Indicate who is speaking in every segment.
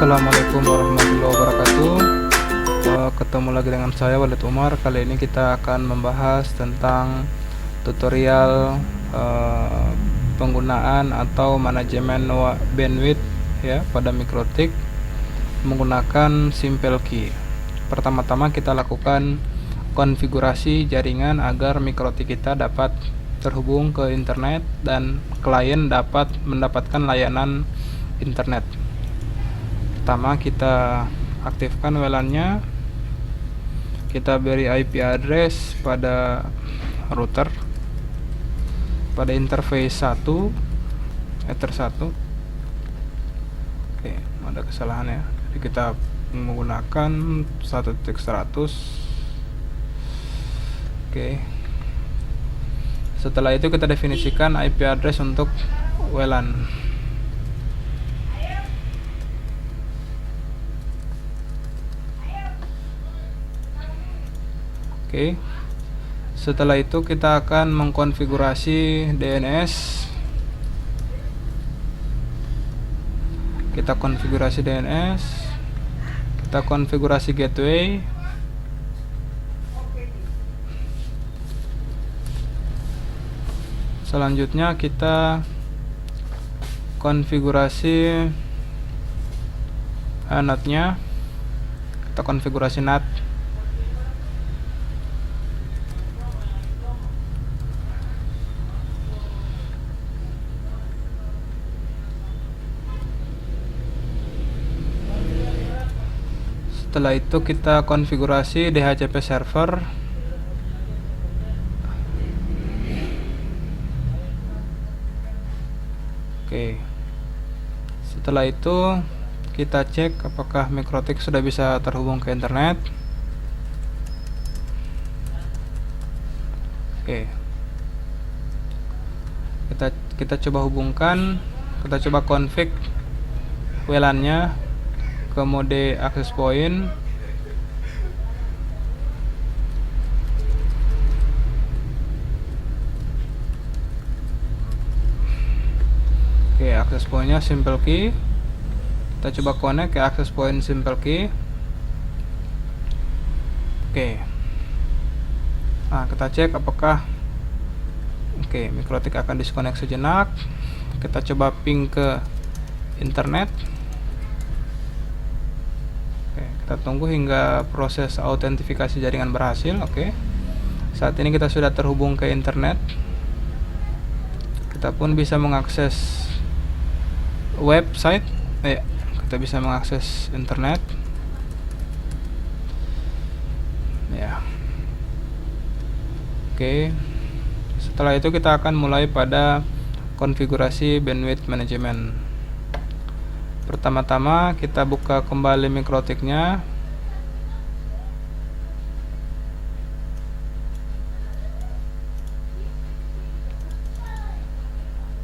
Speaker 1: Assalamualaikum warahmatullahi wabarakatuh. Ketemu lagi dengan saya Walid Umar. Kali ini kita akan membahas tentang tutorial penggunaan atau manajemen bandwidth ya pada Mikrotik menggunakan Simple Key. Pertama-tama kita lakukan konfigurasi jaringan agar Mikrotik kita dapat terhubung ke internet dan klien dapat mendapatkan layanan internet. Pertama, kita aktifkan WLAN-nya, kita beri IP address pada router, pada interface 1, ether 1. Oke, ada kesalahan ya. Jadi kita menggunakan 1.100. Oke. Setelah itu kita definisikan IP address untuk WLAN. Oke. Setelah itu kita akan mengkonfigurasi DNS. Kita konfigurasi DNS. Kita konfigurasi gateway. Selanjutnya kita konfigurasi NAT-nya. Kita konfigurasi NAT. Setelah itu kita konfigurasi DHCP server. Oke. Setelah itu kita cek apakah Mikrotik sudah bisa terhubung ke internet. Oke. Kita coba hubungkan, kita coba config WLAN-nya ke mode access point. Oke, access point-nya Simple Key. Kita coba connect ke access point Simple Key. Oke. Nah, kita cek apakah Mikrotik akan disconnect sejenak. Kita coba ping ke internet. Kita tunggu hingga proses autentifikasi jaringan berhasil. Oke. Saat ini kita sudah terhubung ke internet. Kita pun bisa mengakses website. Kita bisa mengakses internet. Ya. Oke. Setelah itu kita akan mulai pada konfigurasi bandwidth management. Pertama-tama kita buka kembali Mikrotiknya.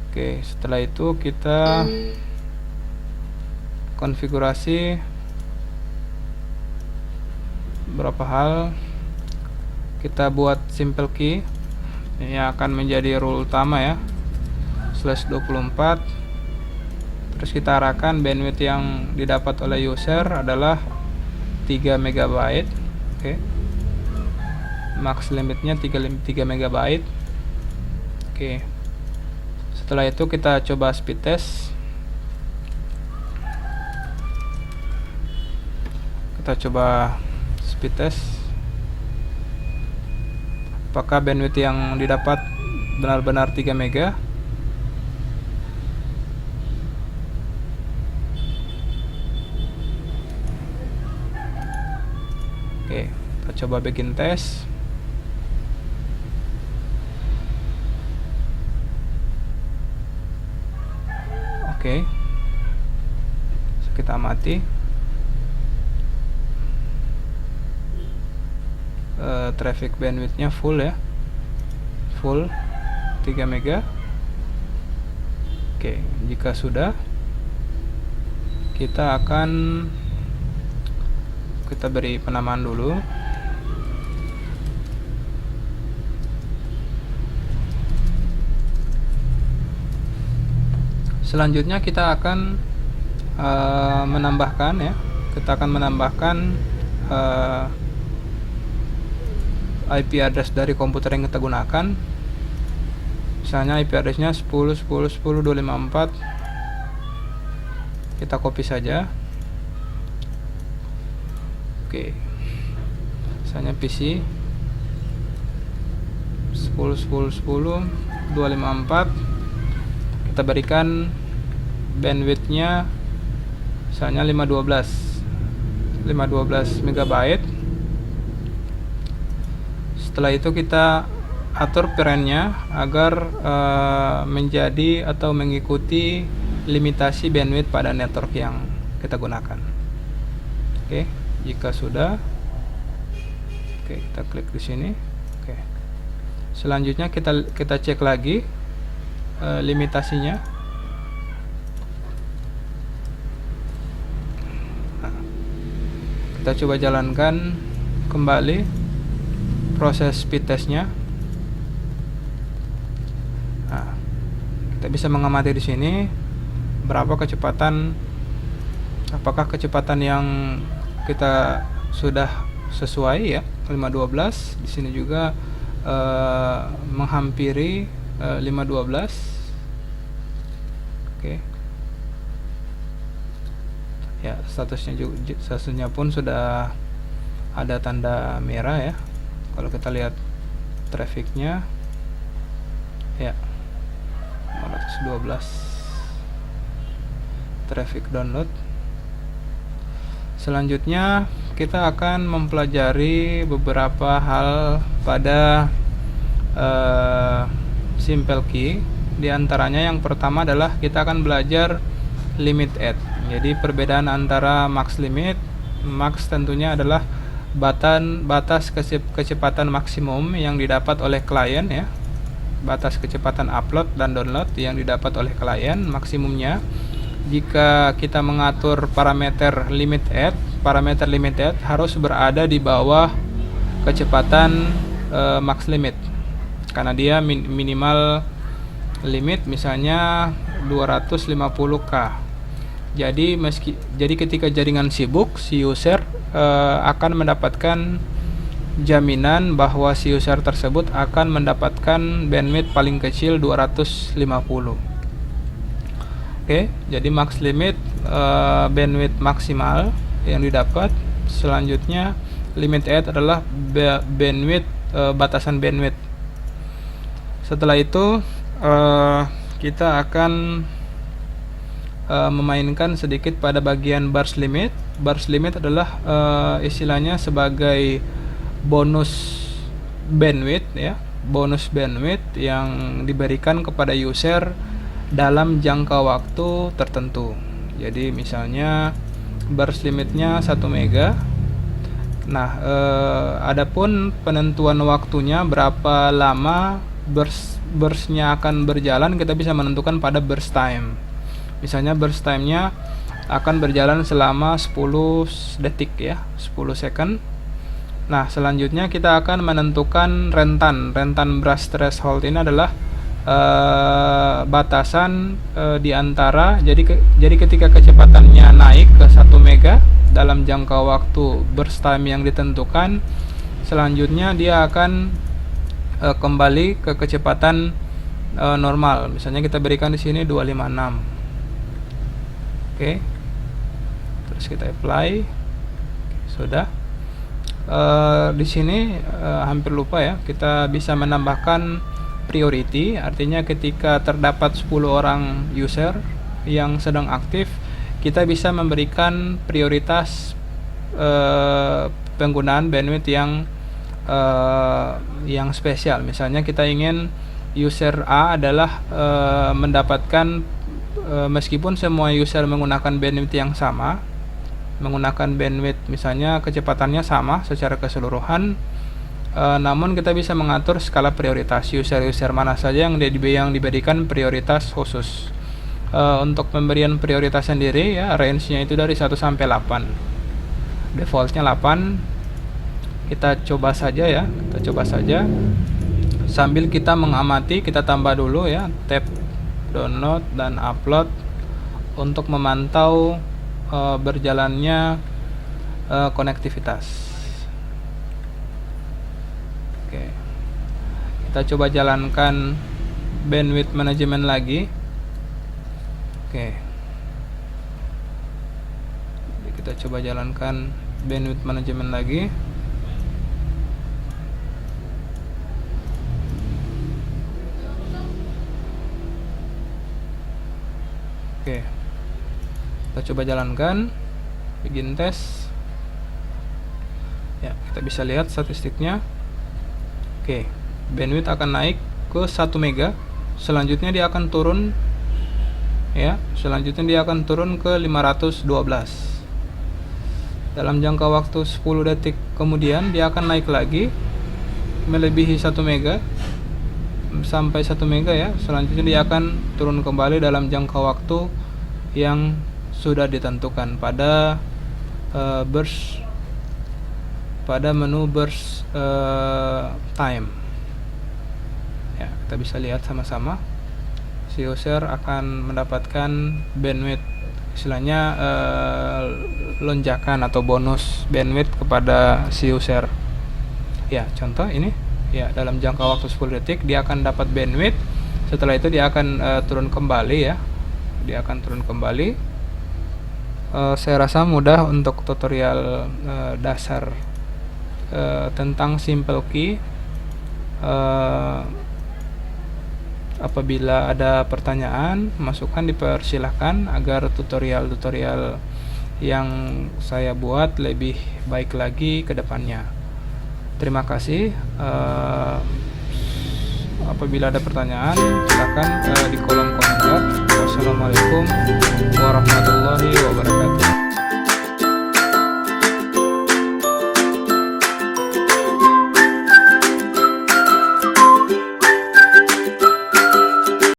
Speaker 1: Oke, setelah itu kita konfigurasi beberapa hal. Kita buat Simple Key. Ini akan menjadi rule utama ya. /24. Terus kita arahkan bandwidth yang didapat oleh user adalah 3 MB. Oke. Max limitnya 3 MB. Oke. Setelah itu kita coba speed test. Kita coba speed test. Apakah bandwidth yang didapat benar-benar 3 MB? Oke, kita coba bikin tes. Oke. Kita amati. Traffic bandwidthnya full ya. Full 3 MB. Oke, jika sudah kita beri penamaan dulu. Selanjutnya kita akan menambahkan ya, kita akan menambahkan IP address dari komputer yang kita gunakan. Misalnya IP addressnya 10.10.10.254. Kita copy saja. Oke, misalnya PC 10.10.10.254. Kita berikan bandwidthnya misalnya 512 MB. Setelah itu kita atur perannya agar menjadi atau mengikuti limitasi bandwidth pada network yang kita gunakan. Oke, jika sudah, oke, kita klik di sini. Oke, selanjutnya kita cek lagi limitasinya. Nah, kita coba jalankan kembali proses speed testnya. Nah, kita bisa mengamati di sini berapa kecepatan, apakah kecepatan yang kita sudah sesuai ya, 512. Di sini juga menghampiri 512. Oke. Ya, statusnya pun sudah ada tanda merah ya. Kalau kita lihat trafficnya ya, 512 traffic download. Selanjutnya kita akan mempelajari beberapa hal pada simple key. Di antaranya yang pertama adalah kita akan belajar limit add. Jadi perbedaan antara max limit. Max tentunya adalah batas kecepatan maksimum yang didapat oleh klien ya. Batas kecepatan upload dan download yang didapat oleh klien maksimumnya. Jika kita mengatur parameter limit add harus berada di bawah kecepatan max limit, karena dia minimal limit misalnya 250k. Jadi ketika jaringan sibuk, si user akan mendapatkan jaminan bahwa si user tersebut akan mendapatkan bandwidth paling kecil 250. Oke, jadi max limit bandwidth maksimal yang didapat. Selanjutnya limit add adalah bandwidth, batasan bandwidth. Setelah itu kita akan memainkan sedikit pada bagian burst limit. Burst limit adalah istilahnya sebagai bonus bandwidth ya, bonus bandwidth yang diberikan kepada user dalam jangka waktu tertentu. Jadi misalnya burst limitnya 1 mega. Nah, adapun penentuan waktunya berapa lama burstnya akan berjalan, kita bisa menentukan pada burst time. Misalnya burst time-nya akan berjalan selama 10 detik ya, 10 second. Nah, selanjutnya kita akan menentukan rentan burst threshold. Ini adalah batasan di antara, jadi ketika kecepatannya naik ke 1 mega dalam jangka waktu burst time yang ditentukan, selanjutnya dia akan kembali ke kecepatan normal. Misalnya kita berikan di sini 256. Oke. Terus kita apply. Sudah. Di sini hampir lupa ya, kita bisa menambahkan priority. Artinya ketika terdapat 10 orang user yang sedang aktif, kita bisa memberikan prioritas penggunaan bandwidth yang spesial. Misalnya kita ingin user A adalah mendapatkan, meskipun semua user menggunakan bandwidth yang sama, menggunakan bandwidth misalnya kecepatannya sama secara keseluruhan, namun kita bisa mengatur skala prioritas user-user mana saja yang diberikan prioritas khusus. Untuk pemberian prioritas sendiri ya, range-nya itu dari 1 sampai 8. Defaultnya 8. Kita coba saja ya, sambil kita mengamati. Kita tambah dulu ya tab download dan upload untuk memantau berjalannya konektivitas. Oke, kita coba jalankan bandwidth management lagi. Oke, jadi kita coba jalankan bandwidth management lagi. Oke, kita coba jalankan, begin test. Ya, kita bisa lihat statistiknya. Oke, bandwidth akan naik ke 1 mega. Selanjutnya dia akan turun, ya. Selanjutnya dia akan turun ke 512. Dalam jangka waktu 10 detik kemudian dia akan naik lagi melebihi 1 mega sampai 1 mega, ya. Selanjutnya dia akan turun kembali dalam jangka waktu yang sudah ditentukan pada pada menu burst time. Ya, kita bisa lihat sama-sama. Si user akan mendapatkan bandwidth, istilahnya lonjakan atau bonus bandwidth kepada si user. Ya, contoh ini, ya, dalam jangka waktu 10 detik dia akan dapat bandwidth. Setelah itu dia akan turun kembali, ya. Dia akan turun kembali. Saya rasa mudah untuk tutorial dasar tentang simple key. Apabila ada pertanyaan, masukan dipersilahkan agar tutorial-tutorial yang saya buat lebih baik lagi ke depannya. Terima kasih. Apabila ada pertanyaan, silakan di kolom komentar. Wassalamualaikum warahmatullahi wabarakatuh.